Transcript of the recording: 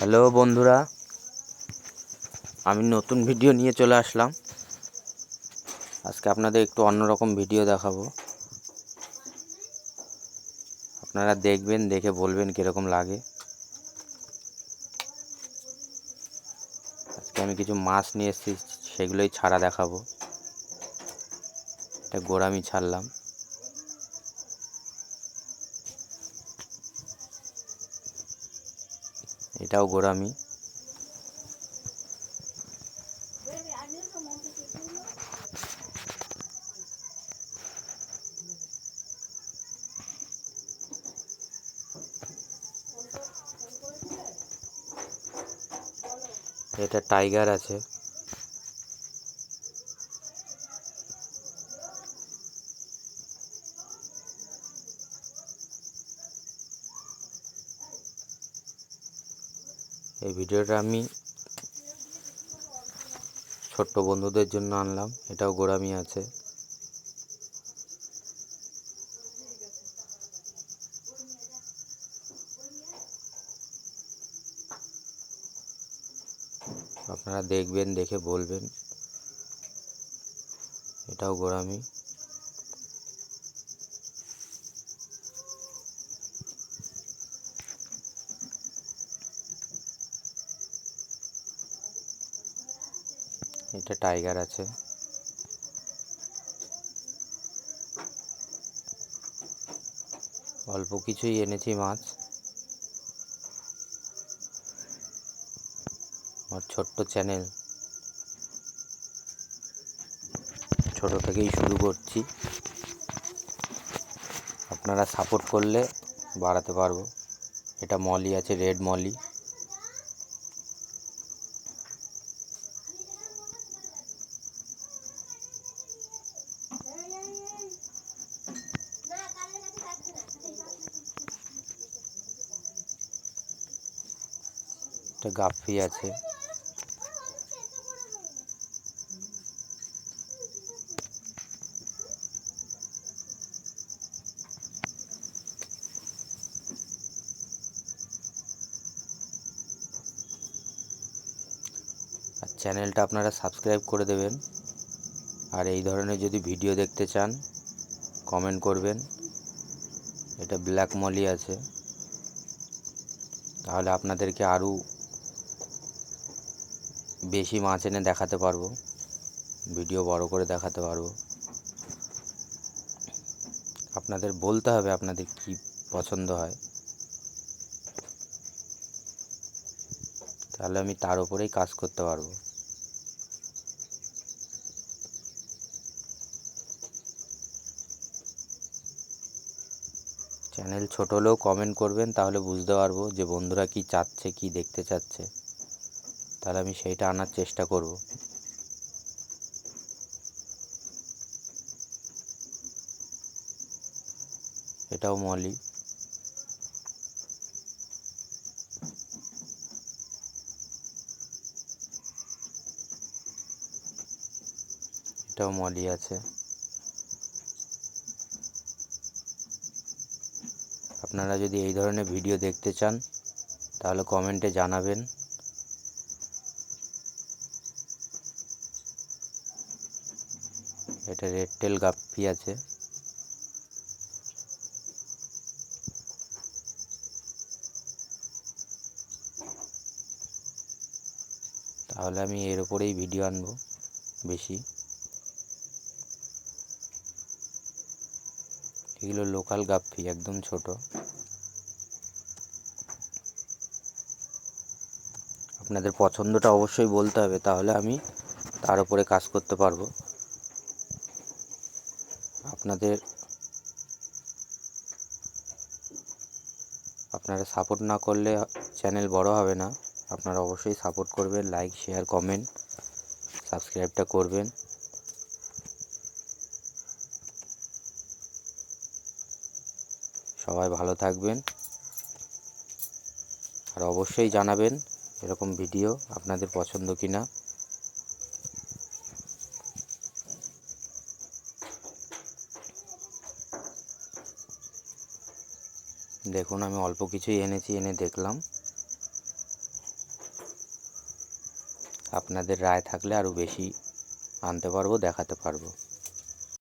Hello বন্ধুরা, আমি নতুন ভিডিও নিয়ে চলে আসলাম। আজকে আপনাদের একটু অন্যরকম ভিডিও দেখাবো। আপনারা দেখবেন, দেখে বলবেন কীরকম লাগে। আজকে আমি কিছু মাছ নিয়ে এসেছি, সেগুলোই ছাড়া দেখাবো। এটা গোড়ামি ছাড়লাম। এটাও গোড়ামি। এটা টাইগার আছে। এই ভিডিওটা আমি ছোট্ট বন্ধুদের জন্য আনলাম। এটাও গোড়ামি আছে। আপনারা দেখবেন, দেখে বলবেন। এটাও গোড়ামি। এটা টাইগার আছে। অল্প কিছুই এনেছি মাছ। আমার ছোট্ট চ্যানেল, ছোট থেকেই শুরু করছি। আপনারা সাপোর্ট করলে বাড়াতে পারবো। এটা মলি আছে, রেড মলি। এটা গাপ্পি আছে। আর চ্যানেলটা আপনারা সাবস্ক্রাইব করে দেবেন। আর এই ধরনের যদি ভিডিও দেখতে চান, কমেন্ট করবেন। এটা ব্ল্যাক মলি আছে, তাহলে আপনাদেরকে আরও বেশি মাছ এনে দেখাতে পারবো, ভিডিও বড় করে দেখাতে পারবো। আপনাদের বলতে হবে আপনাদের কি পছন্দ হয়, তাহলে আমি তার উপরেই কাজ করতে পারবো। চ্যানেল ছোট হলেও কমেন্ট করবেন, তাহলে বুঝতে পারবো যে বন্ধুরা কি চাচ্ছে, কি দেখতে চাচ্ছে, তাহলে আমি সেইটা আনার চেষ্টা করব। এটাও মলি। এটাও মলি আছে। আপনারা যদি এই ধরনের ভিডিও দেখতে চান, তাহলে কমেন্টে জানাবেন। এটা রেড টেল গাপ্পি আছে। তাহলে আমি এর উপরেই ভিডিও আনবো বেশি। এগুলো লোকাল গাপ্পি, একদম ছোট। আপনাদের পছন্দটা অবশ্যই বলতে হবে, তাহলে আমি তার উপরে কাজ করতে পারবো। আপনারা সাপোর্ট না করলে চ্যানেল বড় হবে না। আপনারা অবশ্যই সাপোর্ট করবেন, লাইক, শেয়ার, কমেন্ট, সাবস্ক্রাইবটা করবেন। সবাই ভালো থাকবেন। আর অবশ্যই জানাবেন এরকম ভিডিও আপনাদের পছন্দ কিনা। দেখুন, আমি অল্প কিছুই এনেছি, এনে দেখলাম। আপনাদের রায় থাকলে আরও বেশি আনতে পারবো, দেখাতে পারবো।